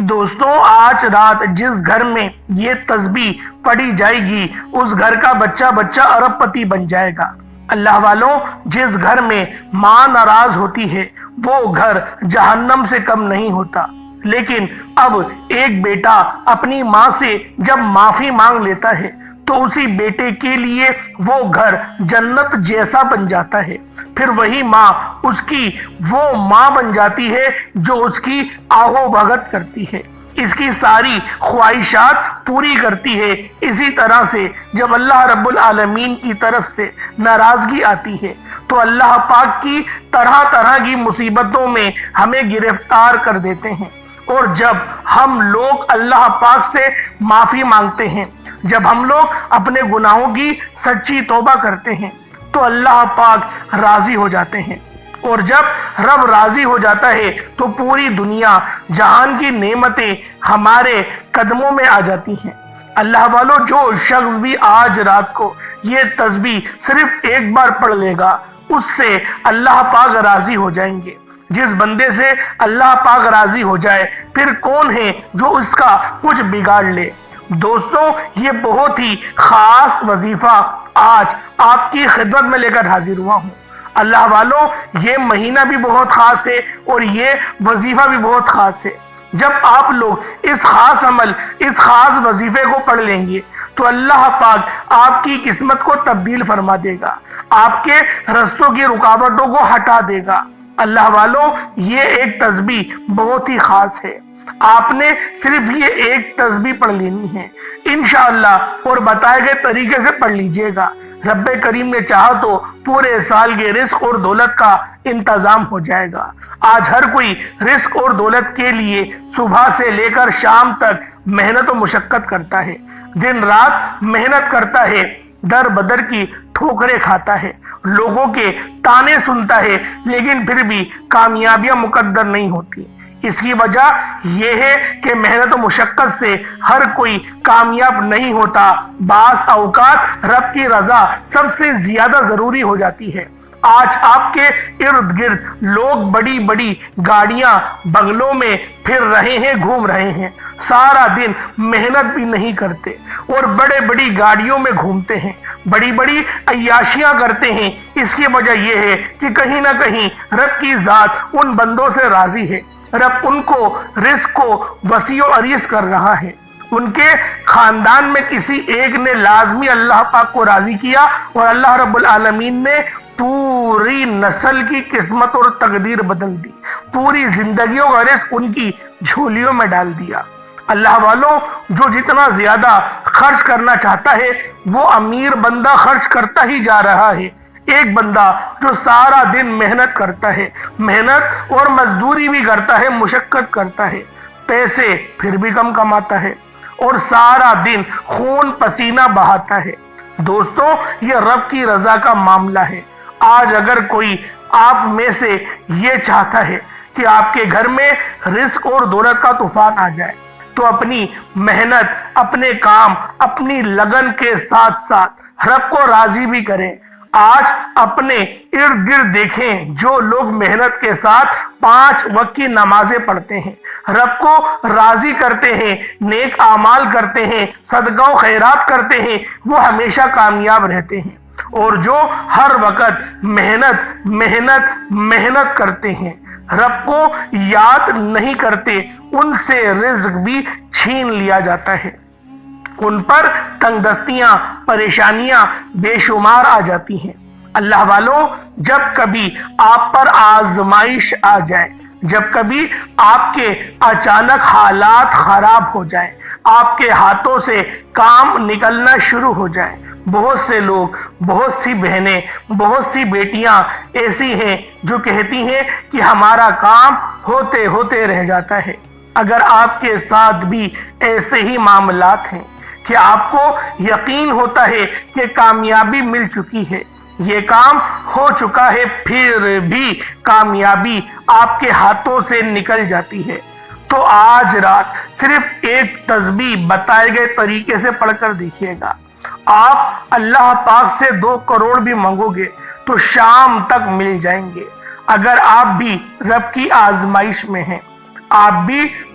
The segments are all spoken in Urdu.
دوستوں آج رات جس گھر میں یہ تسبیح پڑھی جائے گی اس گھر کا بچہ بچہ ارب پتی بن جائے گا۔ اللہ والوں، جس گھر میں ماں ناراض ہوتی ہے وہ گھر جہنم سے کم نہیں ہوتا، لیکن اب ایک بیٹا اپنی ماں سے جب معافی مانگ لیتا ہے تو اسی بیٹے کے لیے وہ گھر جنت جیسا بن جاتا ہے۔ پھر وہی ماں اس کی وہ ماں بن جاتی ہے جو اس کی آہو بھگت کرتی ہے، اس کی ساری خواہشات پوری کرتی ہے۔ اسی طرح سے جب اللہ رب العالمین کی طرف سے ناراضگی آتی ہے تو اللہ پاک کی طرح طرح کی مصیبتوں میں ہمیں گرفتار کر دیتے ہیں، اور جب ہم لوگ اللہ پاک سے معافی مانگتے ہیں، جب ہم لوگ اپنے گناہوں کی سچی توبہ کرتے ہیں تو اللہ پاک راضی ہو جاتے ہیں، اور جب رب راضی ہو جاتا ہے تو پوری دنیا جہان کی نعمتیں ہمارے قدموں میں آ جاتی ہیں۔ اللہ والوں، جو شخص بھی آج رات کو یہ تسبیح صرف ایک بار پڑھ لے گا اس سے اللہ پاک راضی ہو جائیں گے۔ جس بندے سے اللہ پاک راضی ہو جائے پھر کون ہے جو اس کا کچھ بگاڑ لے۔ دوستوں، یہ بہت ہی خاص وظیفہ آج آپ کی خدمت میں لے کر حاضر ہوا ہوں۔ اللہ والوں، یہ مہینہ بھی بہت خاص ہے اور یہ وظیفہ بھی بہت خاص ہے۔ جب آپ لوگ اس خاص عمل، اس خاص وظیفے کو پڑھ لیں گے تو اللہ پاک آپ کی قسمت کو تبدیل فرما دے گا، آپ کے رستوں کی رکاوٹوں کو ہٹا دے گا۔ اللہ والوں، یہ ایک تسبیح بہت ہی خاص ہے، آپ نے صرف یہ ایک تسبیح پڑھ لینی ہے انشاءاللہ، اور بتائے گئے طریقے سے پڑھ لیجئے گا۔ رب کریم نے چاہا تو پورے سال کے رزق اور دولت کا انتظام ہو جائے گا۔ آج ہر کوئی رزق اور دولت کے لیے صبح سے لے کر شام تک محنت و مشقت کرتا ہے، دن رات محنت کرتا ہے، در بدر کی ٹھوکریں کھاتا ہے، لوگوں کے تانے سنتا ہے، لیکن پھر بھی کامیابیاں مقدر نہیں ہوتی۔ اس کی وجہ یہ ہے کہ محنت و مشقت سے ہر کوئی کامیاب نہیں ہوتا۔ بعض اوقات رب کی رضا سب سے زیادہ ضروری ہو جاتی ہے۔ آج آپ کے ارد گرد لوگ بڑی بڑی گاڑیاں بنگلوں میں پھر رہے ہیں، گھوم رہے ہیں، سارا دن محنت بھی نہیں کرتے اور بڑے بڑی گاڑیوں میں گھومتے ہیں، بڑی بڑی عیاشیاں کرتے ہیں۔ اس کی وجہ یہ ہے کہ کہیں نہ کہیں رب کی ذات ان بندوں سے راضی ہے، رب ان کو رزق کو وسیع و عریض کر رہا ہے۔ ان کے خاندان میں کسی ایک نے لازمی اللہ پاک کو راضی کیا اور اللہ رب العالمین نے پوری نسل کی قسمت اور تقدیر بدل دی، پوری زندگیوں کا رزق ان کی جھولیوں میں ڈال دیا۔ اللہ والوں، جو جتنا زیادہ خرچ کرنا چاہتا ہے وہ امیر بندہ خرچ کرتا ہی جا رہا ہے۔ ایک بندہ جو سارا دن محنت کرتا ہے، محنت اور مزدوری بھی کرتا ہے، مشقت کرتا ہے، پیسے پھر بھی کم کماتا ہے اور سارا دن خون پسینہ بہاتا ہے۔ دوستوں، یہ رب کی رضا کا معاملہ ہے۔ آج اگر کوئی آپ میں سے یہ چاہتا ہے کہ آپ کے گھر میں رزق اور دولت کا طوفان آ جائے تو اپنی محنت، اپنے کام، اپنی لگن کے ساتھ ساتھ رب کو راضی بھی کریں۔ آج اپنے ارد گرد دیکھیں، جو لوگ محنت کے ساتھ 5 وقت کی نمازیں پڑھتے ہیں، رب کو راضی کرتے ہیں، نیک اعمال کرتے ہیں، صدقہ و خیرات کرتے ہیں، وہ ہمیشہ کامیاب رہتے ہیں۔ اور جو ہر وقت محنت محنت محنت کرتے ہیں، رب کو یاد نہیں کرتے، ان سے رزق بھی چھین لیا جاتا ہے، ان پر تنگ دستیاں، پریشانیاں بے شمار آ جاتی ہیں۔ اللہ والوں، جب کبھی آپ پر آزمائش آ جائے، جب کبھی آپ کے اچانک حالات خراب ہو جائیں، آپ کے ہاتھوں سے کام نکلنا شروع ہو جائے، بہت سے لوگ، بہت سی بہنیں، بہت سی بیٹیاں ایسی ہیں جو کہتی ہیں کہ ہمارا کام ہوتے ہوتے رہ جاتا ہے۔ اگر آپ کے ساتھ بھی ایسے ہی معاملات ہیں کہ آپ کو یقین ہوتا ہے کہ کامیابی مل چکی ہے، یہ کام ہو چکا ہے، پھر بھی کامیابی آپ کے ہاتھوں سے نکل جاتی ہے، تو آج رات صرف ایک تسبیح بتائے گئے طریقے سے پڑھ کر دیکھیے گا۔ آپ اللہ پاک سے 2 کروڑ بھی مانگو گے تو شام تک مل جائیں گے۔ اگر آپ بھی رب کی آزمائش میں ہیں، آپ بھی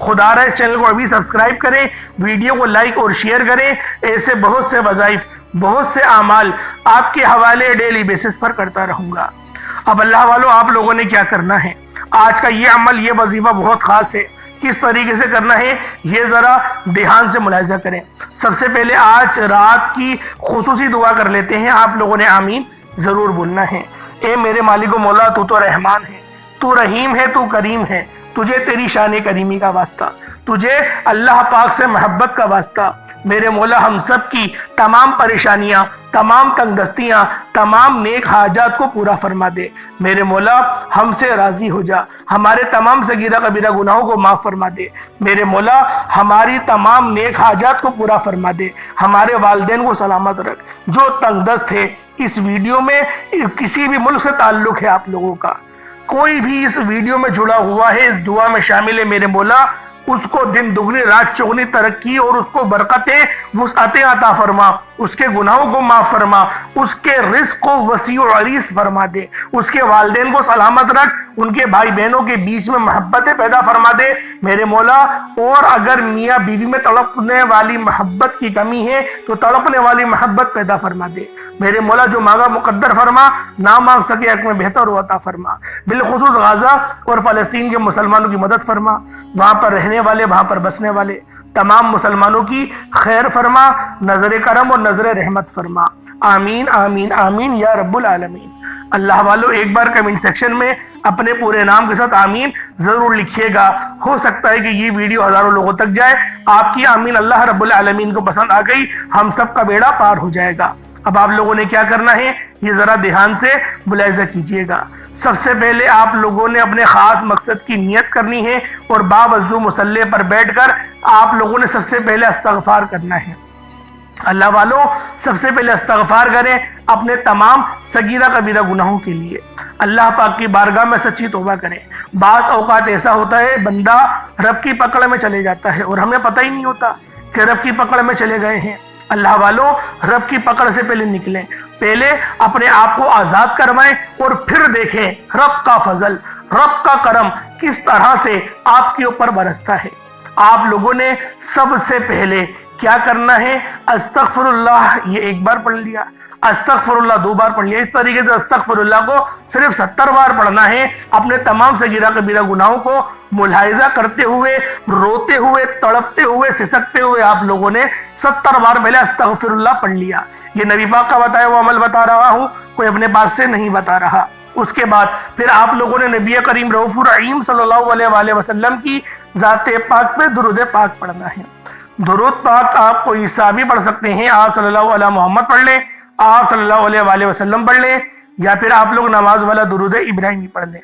خدا رہا اس چینل کو ابھی سبسکرائب کریں، ویڈیو کو لائک اور شیئر کریں۔ ایسے بہت سے وظائف، بہت سے اعمال آپ کے حوالے ڈیلی بیسس پر کرتا رہوں گا۔ اب اللہ والوں، آپ لوگوں نے کیا کرنا ہے؟ آج کا یہ عمل، یہ وظیفہ بہت خاص ہے۔ کس طریقے سے کرنا ہے یہ ذرا دھیان سے ملاحظہ کریں۔ سب سے پہلے آج رات کی خصوصی دعا کر لیتے ہیں۔ آپ لوگوں نے آمین ضرور بولنا ہے۔ اے میرے مالک و مولا، تو رحمان ہے، تو رحیم ہے، تو کریم ہے، تجھے تیری شان کریمی کا واسطہ، تجھے اللہ پاک سے محبت کا واسطہ، میرے مولا ہم سب کی تمام پریشانیاں، تمام تنگ دستیاں، تمام نیک حاجات کو پورا فرما دے۔ میرے مولا ہم سے راضی ہو جا، ہمارے تمام صغیرہ کبیرہ گناہوں کو معاف فرما دے۔ میرے مولا ہماری تمام نیک حاجات کو پورا فرما دے، ہمارے والدین کو سلامت رکھ۔ جو تنگ دست ہے، اس ویڈیو میں کسی بھی ملک سے تعلق ہے آپ لوگوں کا، کوئی بھی اس ویڈیو میں جڑا ہوا ہے، اس دعا میں شامل ہے، میرے مولا اس کو دن دگنی رات چگنی ترقی اور اس کو برکتیں وسعتیں عطا فرما، اس کے گناہوں کو معاف فرما، اس کے رزق کو وسیع و عریض فرما دے، اس کے والدین کو سلامت رکھ، ان کے بھائی بہنوں کے بیچ میں محبتیں پیدا فرما دے میرے مولا۔ اور اگر میاں بیوی میں تڑپنے والی محبت کی کمی ہے تو تڑپنے والی محبت پیدا فرما دے میرے مولا۔ جو مانگا مقدر فرما، نہ مانگ سکے حق میں بہتر و عطا فرما۔ بالخصوص غزہ اور فلسطین کے مسلمانوں کی مدد فرما، وہاں پر رہنے والے، وہاں پر بسنے والے تمام مسلمانوں کی خیر فرما، نظر کرم اور نظر رحمت فرما۔ آمین آمین آمین یا رب العالمین۔ اللہ والو، ایک بار کمنٹ سیکشن میں اپنے پورے نام کے ساتھ آمین ضرور لکھیے گا۔ ہو سکتا ہے کہ یہ ویڈیو ہزاروں لوگوں تک جائے۔ آپ کی آمین اللہ رب العالمین کو پسند آ گئی، ہم سب کا بیڑا پار ہو جائے گا۔ اب آپ لوگوں نے کیا کرنا ہے یہ ذرا دھیان سے ملاحظہ کیجئے گا۔ سب سے پہلے آپ لوگوں نے اپنے خاص مقصد کی نیت کرنی ہے اور باوضو مصلی پر بیٹھ کر آپ لوگوں نے سب سے پہلے استغفار کرنا ہے۔ اللہ والوں، سب سے پہلے استغفار کریں اپنے تمام صغیرہ کبیرہ گناہوں کے لیے، اللہ پاک کی بارگاہ میں سچی توبہ کریں۔ بعض اوقات ایسا ہوتا ہے بندہ رب کی پکڑ میں چلے جاتا ہے اور ہمیں پتہ ہی نہیں ہوتا کہ رب کی پکڑ میں چلے گئے ہیں۔ اللہ والوں، رب کی پکڑ سے پہلے نکلیں، پہلے اپنے آپ کو آزاد کروائیں اور پھر دیکھیں رب کا فضل، رب کا کرم کس طرح سے آپ کے اوپر برستا ہے۔ آپ لوگوں نے سب سے پہلے کیا کرنا ہے؟ استغفر اللہ یہ ایک بار پڑھ لیا، استغفر اللہ 2 بار پڑھ لیا۔ اس طریقے سے استغفر اللہ کو صرف 70 بار پڑھنا ہے، اپنے تمام صغیرہ کبیرہ گناہوں کو ملاحظہ کرتے ہوئے، روتے ہوئے، تڑپتے ہوئے، سسکتے ہوئے آپ لوگوں نے 70 بار پہلے استغفر اللہ پڑھ لیا۔ یہ نبی پاک کا بتایا وہ عمل بتا رہا ہوں، کوئی اپنے پاس سے نہیں بتا رہا۔ اس کے بعد پھر آپ لوگوں نے نبی کریم رؤوف الرحیم صلی اللہ علیہ وآلہ وسلم کی ذات پاک پہ درود پاک پڑھنا ہے۔ درود پاک آپ کوئی سا بھی پڑھ سکتے ہیں، آپ صلی اللہ علیہ محمد پڑھ لیں، آپ صلی اللہ علیہ وآلہ وسلم پڑھ لیں، یا پھر آپ لوگ نماز والا درود ابراہیمی پڑھ لیں۔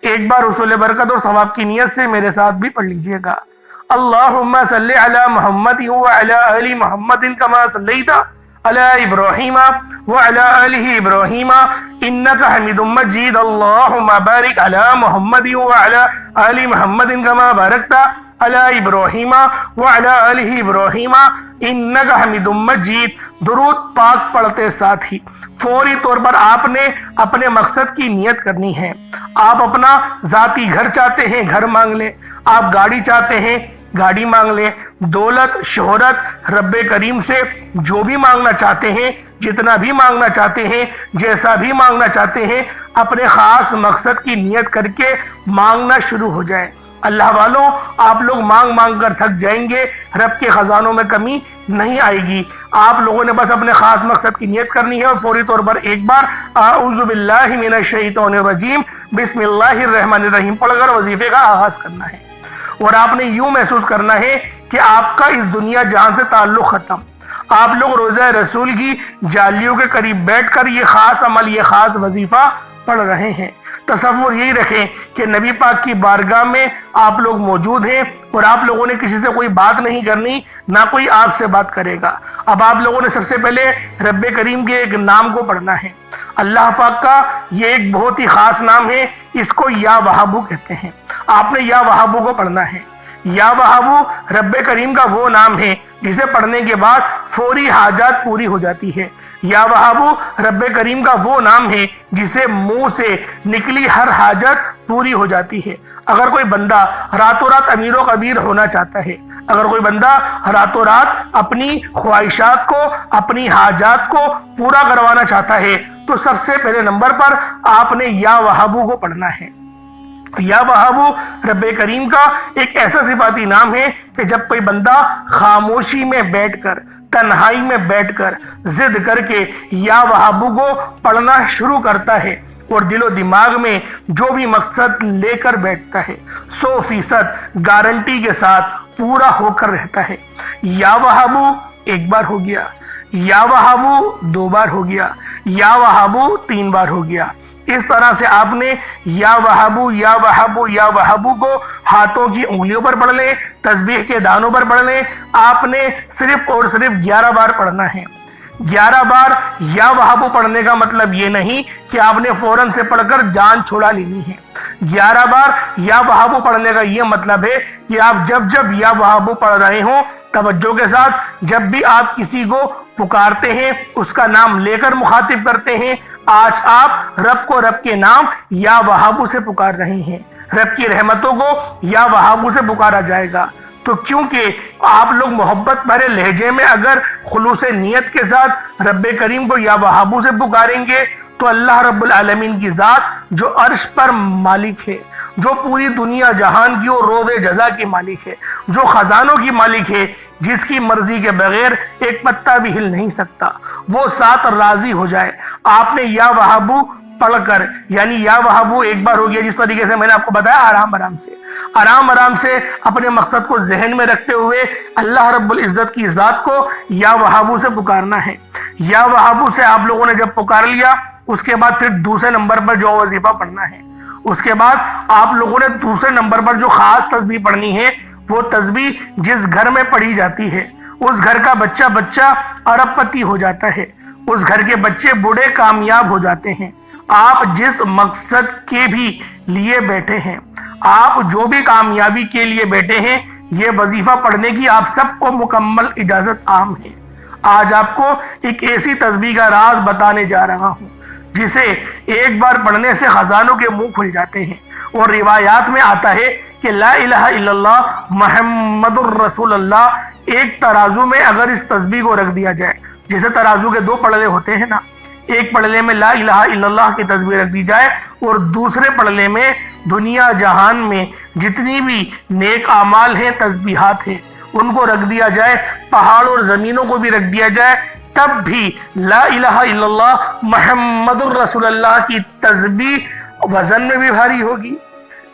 ایک بار حصول برکت اور ثواب کی نیت سے میرے ساتھ بھی پڑھ لیجئے گا۔ اللہم صلی علی محمد وعلی آل محمد کما صلیت علی ابراہیم وعلی آل ابراہیم انکا حمید مجید۔ اللہم بارک علی محمد وعلی آل محمد کما بارکت علی ابراہیم وعلی آل ابراہیم انکا حمید مجید۔ درود پاک پڑھتے ساتھ ہی فوری طور پر آپ نے اپنے مقصد کی نیت کرنی ہے۔ آپ اپنا ذاتی گھر چاہتے ہیں، گھر مانگ لیں، آپ گاڑی چاہتے ہیں، گاڑی مانگ لیں، دولت، شہرت، رب کریم سے جو بھی مانگنا چاہتے ہیں، جتنا بھی مانگنا چاہتے ہیں، جیسا بھی مانگنا چاہتے ہیں، اپنے خاص مقصد کی نیت کر کے مانگنا شروع ہو جائیں۔ اللہ والوں، آپ لوگ مانگ مانگ کر تھک جائیں گے، رب کے خزانوں میں کمی نہیں آئے گی۔ آپ لوگوں نے بس اپنے خاص مقصد کی نیت کرنی ہے اور فوری طور پر ایک بار اعوذ باللہ من الشیطان الرجیم بسم اللہ الرحمن الرحیم پڑھ کر وظیفے کا آغاز کرنا ہے، اور آپ نے یوں محسوس کرنا ہے کہ آپ کا اس دنیا جہان سے تعلق ختم۔ آپ لوگ روضہ رسول کی جالیوں کے قریب بیٹھ کر یہ خاص عمل، یہ خاص وظیفہ پڑھ رہے ہیں۔ تصور یہی رکھیں کہ نبی پاک کی بارگاہ میں آپ لوگ موجود ہیں اور آپ لوگوں نے کسی سے کوئی بات نہیں کرنی، نہ کوئی آپ سے بات کرے گا۔ اب آپ لوگوں نے سب سے پہلے رب کریم کے ایک نام کو پڑھنا ہے۔ اللہ پاک کا یہ ایک بہت ہی خاص نام ہے، اس کو یا وہابو کہتے ہیں۔ آپ نے یا وہابو کو پڑھنا ہے۔ یا وہابو رب کریم کا وہ نام ہے جسے پڑھنے کے بعد فوری حاجات پوری ہو جاتی ہے۔ یا وہابو رب کریم کا وہ نام ہے جسے منہ سے نکلی ہر حاجت پوری ہو جاتی ہے۔ اگر کوئی بندہ راتوں رات امیر و کبیر ہونا چاہتا ہے، اگر کوئی بندہ راتوں رات اپنی خواہشات کو، اپنی حاجات کو پورا کروانا چاہتا ہے، تو سب سے پہلے نمبر پر آپ نے یا وہابو کو پڑھنا ہے۔ یا وہابو رب کریم کا ایک ایسا صفاتی نام ہے کہ جب کوئی بندہ خاموشی میں بیٹھ کر، تنہائی میں بیٹھ کر ضد کر کے یا وہابو کو پڑھنا شروع کرتا ہے اور دل و دماغ میں جو بھی مقصد لے کر بیٹھتا ہے 100% گارنٹی کے ساتھ پورا ہو کر رہتا ہے۔ یا وہابو ایک بار ہو گیا، یا وہابو 2 بار ہو گیا، یا وہابو 3 بار ہو گیا۔ اس طرح سے آپ نے یا وہابو یا وہابو یا وہابو کو ہاتھوں کی انگلیوں پر پڑھ لیں، تسبیح کے دانوں پر پڑھ لیں۔ آپ نے صرف اور صرف 11 بار پڑھنا ہے۔ 11 بار یا وہابو پڑھنے کا مطلب یہ نہیں کہ آپ نے فوراً سے پڑھ کر جان چھڑا لینی ہے۔ 11 بار یا وہابو پڑھنے کا یہ مطلب ہے کہ آپ جب یا وہابو پڑھ رہے ہوں توجہ کے ساتھ، جب بھی آپ کسی کو پکارتے ہیں، اس کا نام لے کر مخاطب کرتے ہیں، آج آپ رب کو رب کے نام یا وہابو سے پکار رہے ہیں۔ رب کی رحمتوں کو یا وہابو سے پکارا جائے گا۔ تو کیونکہ آپ لوگ محبت بھرے لہجے میں اگر خلوص نیت کے ساتھ رب کریم کو یا وہابو سے پکاریں گے تو اللہ رب العالمین کی ذات جو عرش پر مالک ہے، جو پوری دنیا جہان کی اور روز جزا کی مالک ہے، جو خزانوں کی مالک ہے، جس کی مرضی کے بغیر ایک پتہ بھی ہل نہیں سکتا، وہ ساتھ راضی ہو جائے۔ آپ نے یا وہابو پڑھ کر، یعنی یا وہابو ایک بار ہو گیا، جس طریقے سے میں نے آپ کو بتایا، آرام آرام سے اپنے مقصد کو ذہن میں رکھتے ہوئے اللہ رب العزت کی ذات کو یا وہابو سے پکارنا ہے۔ یا وہابو سے آپ لوگوں نے جب پکار لیا، اس کے بعد پھر دوسرے نمبر پر جو وظیفہ پڑھنا ہے، اس کے بعد آپ لوگوں نے دوسرے نمبر پر جو خاص تسبیح پڑھنی ہے، وہ تسبیح جس گھر میں پڑھی جاتی ہے اس گھر کا بچہ ارب پتی ہو جاتا ہے، اس گھر کے بچے بڑے کامیاب ہو جاتے ہیں۔ آپ جس مقصد کے بھی لیے بیٹھے ہیں، آپ جو بھی کامیابی کے لیے بیٹھے ہیں، یہ وظیفہ پڑھنے کی آپ سب کو مکمل اجازت عام ہے۔ آج آپ کو ایک ایسی تسبیح کا راز بتانے جا رہا ہوں جسے ایک بار پڑھنے سے خزانوں کے منہ کھل جاتے ہیں، اور روایات میں آتا ہے کہ لا الہ الا اللہ محمد الرسول اللہ ایک ترازو میں اگر اس تسبیح کو رکھ دیا جائے، جیسے ترازو کے 2 پلڑے ہوتے ہیں نا، ایک پلڑے میں لا الہ الا اللہ کی تسبیح رکھ دی جائے اور دوسرے پلڑے میں دنیا جہان میں جتنی بھی نیک اعمال ہیں، تسبیحات ہیں، ان کو رکھ دیا جائے، پہاڑ اور زمینوں کو بھی رکھ دیا جائے، تب بھی لا الہ الا اللہ محمد الرسول اللہ کی تسبیح وزن میں بھی بھاری ہوگی،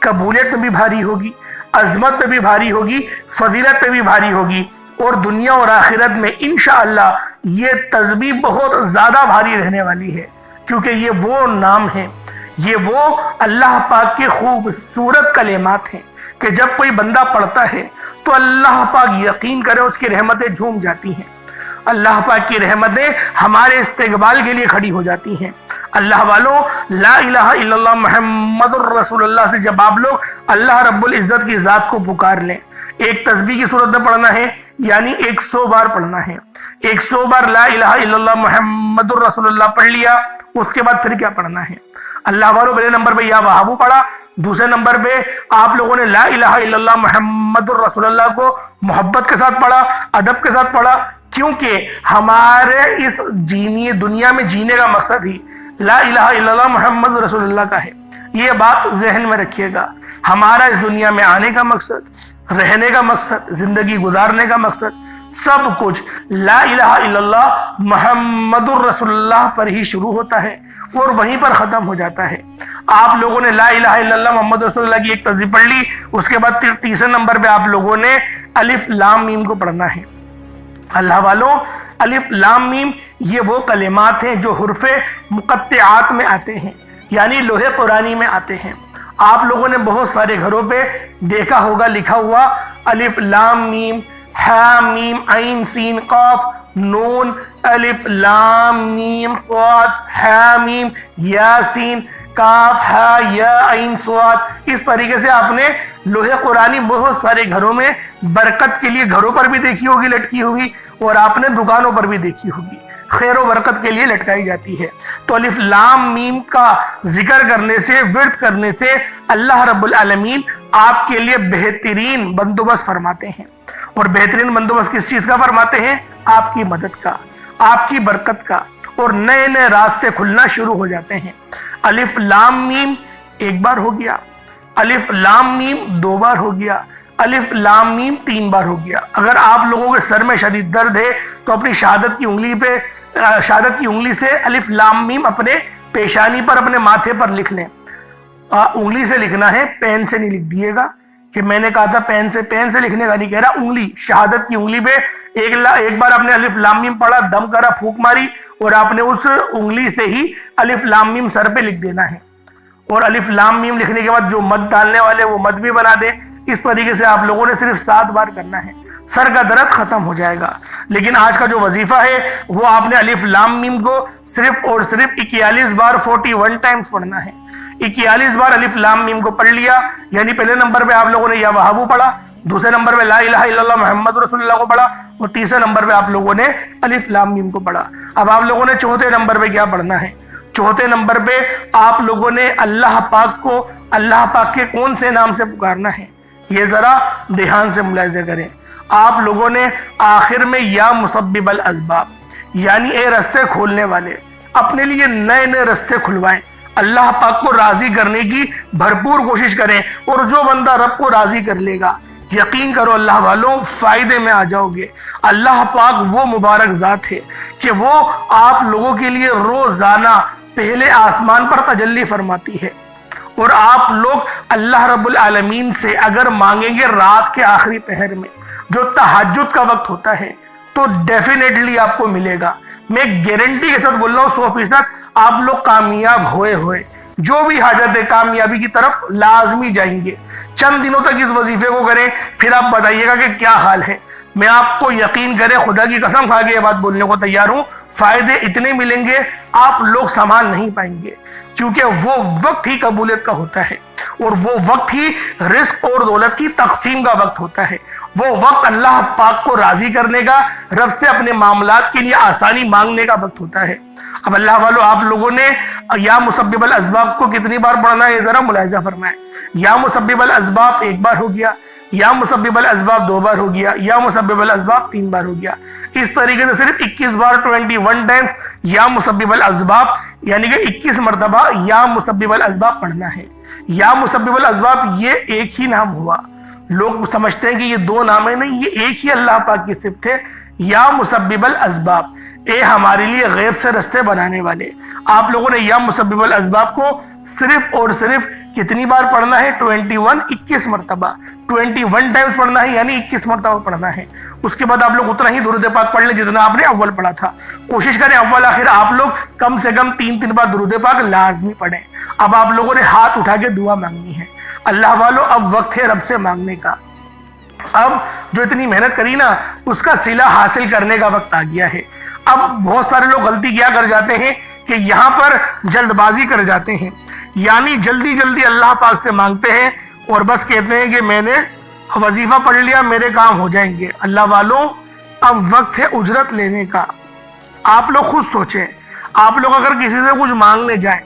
قبولیت میں بھی بھاری ہوگی، عظمت میں بھی بھاری ہوگی، فضیلت میں بھی بھاری ہوگی، اور دنیا اور آخرت میں انشاءاللہ یہ تسبیح بہت زیادہ بھاری رہنے والی ہے، کیونکہ یہ وہ نام ہے، یہ وہ اللہ پاک کے خوبصورت کلمات ہیں کہ جب کوئی بندہ پڑھتا ہے تو اللہ پاک یقین کرے اس کی رحمتیں جھوم جاتی ہیں، اللہ پاک کی رحمتیں ہمارے استقبال کے لیے کھڑی ہو جاتی ہیں۔ اللہ والوں، لا الہ الا اللہ محمد الرسول اللہ سے جب آپ لوگ اللہ رب العزت کی ذات کو پکار لیں، ایک تسبیح کی صورت میں پڑھنا ہے، یعنی 100 بار پڑھنا ہے۔ 100 بار لا الہ الا اللہ محمد الرسول اللہ پڑھ لیا، اس کے بعد پھر کیا پڑھنا ہے؟ اللہ والوں، پہلے نمبر پہ یا وہابو پڑھا، دوسرے نمبر پہ آپ لوگوں نے لا الہ الا اللہ محمد الرسول اللہ کو محبت کے ساتھ پڑھا، ادب کے ساتھ پڑھا، کیونکہ ہمارے اس دنیا میں جینے کا مقصد ہی لا الہ الا اللہ محمد رسول اللہ کا ہے۔ یہ بات ذہن میں رکھیے گا، ہمارا اس دنیا میں آنے کا مقصد، رہنے کا مقصد، زندگی گزارنے کا مقصد، سب کچھ لا الہ الا اللہ محمد الرسول اللہ پر ہی شروع ہوتا ہے اور وہیں پر ختم ہو جاتا ہے۔ آپ لوگوں نے لا الہ الا اللہ محمد رسول اللہ کی ایک تسبیح پڑھ لی، اس کے بعد تیسرے نمبر پہ آپ لوگوں نے الف لام میم کو پڑھنا ہے۔ اللہ والوں، الف لام میم یہ وہ کلمات ہیں جو حروف مقطعات میں آتے ہیں، یعنی لوح قرآنی میں آتے ہیں۔ آپ لوگوں نے بہت سارے گھروں پہ دیکھا ہوگا لکھا ہوا الف لام میم، ہا میم عین سین قاف نون، الف لام میم صاد ہا میم یاسین، کاف ہا یا عین صاد، اس طریقے سے آپ نے لوح قرآنی بہت سارے گھروں میں برکت کے لیے گھروں پر بھی دیکھی ہوگی لٹکی ہوئی، اور آپ نے دکانوں پر بھی دیکھی ہوگی، خیر و برکت کے لیے لٹکائی جاتی ہے۔ تو الف لام میم کا ذکر کرنے سے، ورد کرنے سے اللہ رب العالمین آپ کے لیے بہترین بندوبست فرماتے ہیں، اور بہترین بندوبست کس چیز کا فرماتے ہیں؟ آپ کی مدد کا، آپ کی برکت کا، اور نئے نئے راستے کھلنا شروع ہو جاتے ہیں۔ الف لام میم ایک بار ہو گیا، الف لام میم دو بار ہو گیا، الف لام میم تین بار ہو گیا۔ اگر آپ لوگوں کے سر میں شدید درد ہے تو اپنی شہادت کی انگلی سے الف لام میم اپنے پیشانی پر، اپنے ماتھے پر لکھ لیں۔ انگلی سے لکھنا ہے، پین سے نہیں لکھ دیے گا، کہ میں نے کہا تھا پین سے لکھنے کا نہیں کہہ رہا، انگلی، شہادت کی انگلی پہ ایک بار آپ نے الف لام میم پڑھا، دم کرا، پھونک ماری، اور آپ نے اس انگلی سے ہی الف لام میم سر پہ لکھ دینا ہے، اور الف لام میم لکھنے کے بعد جو مد ڈالنے والے وہ مد بھی بنا دیں۔ اس طریقے سے آپ لوگوں نے صرف 7 بار کرنا ہے، سر کا درد ختم ہو جائے گا۔ لیکن آج کا جو وظیفہ ہے وہ آپ نے الف لام میم کو صرف اور صرف 41 بار 41 ٹائمز پڑھنا ہے۔ 41 بار الف لام میم کو پڑھ لیا، یعنی پہلے نمبر پہ آپ لوگوں نے یا وہابو پڑھا، دوسرے نمبر پہ لا الہ الا اللہ محمد رسول اللہ کو پڑھا، اور تیسرے نمبر پہ آپ لوگوں نے الف لام میم کو پڑھا۔ اب آپ لوگوں نے چوتھے نمبر پہ کیا پڑھنا ہے؟ چوتھے نمبر پہ آپ لوگوں نے اللہ پاک کو اللہ پاک کے کون سے نام سے پکارنا ہے؟ یہ ذرا دھیان سے ملاحظہ کریں۔ آپ لوگوں نے آخر میں یا مسبب الاسباب، یعنی اے رستے کھولنے والے، اپنے لیے نئے نئے رستے کھلوائیں، اللہ پاک کو راضی کرنے کی بھرپور کوشش کریں، اور جو بندہ رب کو راضی کر لے گا، یقین کرو اللہ والوں فائدے میں آ جاؤ گے۔ اللہ پاک وہ مبارک ذات ہے کہ وہ آپ لوگوں کے لیے روزانہ پہلے آسمان پر تجلی فرماتی ہے، اور آپ لوگ اللہ رب العالمین سے اگر مانگیں گے رات کے آخری پہر میں، جو تہجد کا وقت ہوتا ہے، تو ڈیفینیٹلی آپ کو ملے گا۔ میں گارنٹی کے ساتھ بول رہا ہوں 100% آپ لوگ کامیاب ہوئے جو بھی حاجت ہے کامیابی کی طرف لازمی جائیں گے۔ چند دنوں تک اس وظیفے کو کریں، پھر آپ بتائیے گا کہ کیا حال ہے۔ میں آپ کو یقین کرے خدا کی قسم کھا کے یہ بات بولنے کو تیار ہوں، فائدے اتنے ملیں گے آپ لوگ سنبھال نہیں پائیں گے، کیونکہ وہ وقت ہی قبولیت کا ہوتا ہے، اور وہ وقت ہی رزق اور دولت کی تقسیم کا وقت ہوتا ہے۔ وہ وقت اللہ پاک کو راضی کرنے کا، رب سے اپنے معاملات کے لیے آسانی مانگنے کا وقت ہوتا ہے۔ اب اللہ والو آپ لوگوں نے یا مسبب الاسباب کو کتنی بار پڑھنا ہے ذرا ملاحظہ فرمائیں۔ یا مسبب الاسباب ایک بار ہو گیا، یا مسبب الاسباب 2 بار ہو گیا، یا مسبب الاسباب 3 بار ہو گیا۔ اس طریقے سے صرف 21 بار 21 ٹائمز یا مسبب الاسباب، یعنی کہ 21 مرتبہ یا مسبب الاسباب پڑھنا ہے۔ یا مسبب الاسباب یہ ایک ہی نام ہوا، لوگ سمجھتے ہیں کہ یہ 2 نام ہیں، نہیں، یہ ایک ہی اللہ پاک کی صفت ہے، یا مسبب الاسباب، اے ہمارے لیے غیب سے رستے بنانے والے۔ آپ لوگوں نے یا مسبب الاسباب کو صرف اور صرف کتنی بار پڑھنا ہے؟ 21 مرتبہ، 21 ٹائمز پڑھنا ہے، یعنی 21 مرتبہ پڑھنا ہے۔ اس کے بعد آپ لوگ اتنا ہی درود پاک پڑھ لیں جتنا آپ نے اول پڑھا تھا۔ کوشش کریں اول آخر آپ لوگ کم سے کم 3 بار درود پاک لازمی پڑھیں۔ اب آپ لوگوں نے ہاتھ اٹھا کے دعا مانگنی ہے۔ اللہ والو اب وقت ہے رب سے مانگنے کا، اب جو اتنی محنت کری نا اس کا صلہ حاصل کرنے کا وقت آ گیا ہے۔ اب بہت سارے لوگ غلطی کیا کر جاتے ہیں کہ یہاں پر جلد بازی کر جاتے ہیں، یعنی جلدی جلدی اللہ پاک سے مانگتے ہیں اور بس کہتے ہیں کہ میں نے وظیفہ پڑھ لیا میرے کام ہو جائیں گے۔ اللہ والوں اب وقت ہے اجرت لینے کا۔ آپ لوگ خود سوچیں، آپ لوگ اگر کسی سے کچھ مانگنے جائیں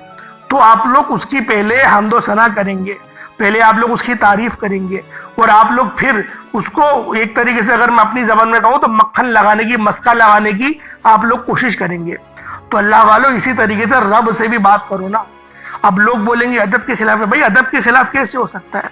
تو آپ لوگ اس کی پہلے حمد و ثنا کریں گے، پہلے آپ لوگ اس کی تعریف کریں گے، اور آپ لوگ پھر اس کو ایک طریقے سے اگر میں اپنی زبان میں کہوں تو مکھن لگانے کی، مسکا لگانے کی آپ لوگ کوشش کریں گے۔ تو اللہ والوں اسی طریقے سے رب سے بھی بات کرو نا۔ اب لوگ بولیں گے ادب کے خلاف ہے، بھائی ادب کے خلاف کیسے ہو سکتا ہے؟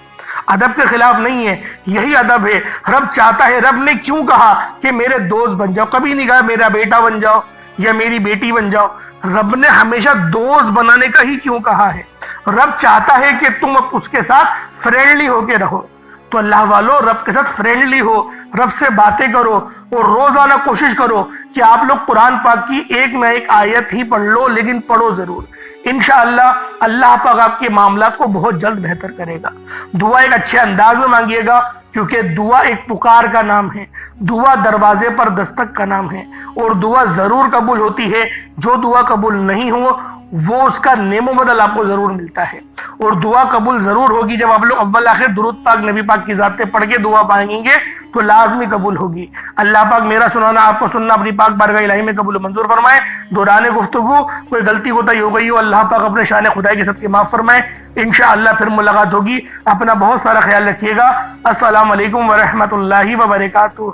ادب کے خلاف نہیں ہے، یہی ادب ہے۔ رب چاہتا ہے، رب نے کیوں کہا کہ میرے دوست بن جاؤ؟ کبھی نہیں کہا میرا بیٹا بن جاؤ یا میری بیٹی بن جاؤ۔ رب نے ہمیشہ دوست بنانے کا ہی کیوں کہا ہے؟ رب چاہتا ہے کہ تم اس کے ساتھ فرینڈلی ہو کے رہو۔ تو اللہ والو رب کے ساتھ فرینڈلی ہو، رب سے باتیں کرو، اور روزانہ کوشش کرو کہ آپ لوگ قرآن پاک کی ایک نہ ایک آیت ہی پڑھ لو، لیکن پڑھو ضرور۔ انشاءاللہ اللہ پاک آپ کے معاملات کو بہت جلد بہتر کرے گا۔ دعا ایک اچھے انداز میں مانگیے گا، کیونکہ دعا ایک پکار کا نام ہے، دعا دروازے پر دستک کا نام ہے، اور دعا ضرور قبول ہوتی ہے۔ جو دعا قبول نہیں ہو وہ اس کا نعم و بدل آپ کو ضرور ملتا ہے، اور دعا قبول ضرور ہوگی جب آپ لوگ اول آخر درود پاک نبی پاک کی ذات پہ پڑھ کے دعا مانگیں گے تو لازمی قبول ہوگی۔ اللہ پاک میرا سنانا آپ کو سننا اپنی پاک بارگاہ الہی میں قبول و منظور فرمائے۔ دوران گفتگو کوئی غلطی کوتاہی ہو گئی ہو اللہ پاک اپنے شان خدائی کے صدقے معاف فرمائے۔ انشاءاللہ پھر ملاقات ہوگی، اپنا بہت سارا خیال رکھیے گا۔ السلام علیکم ورحمۃ اللہ وبرکاتہ۔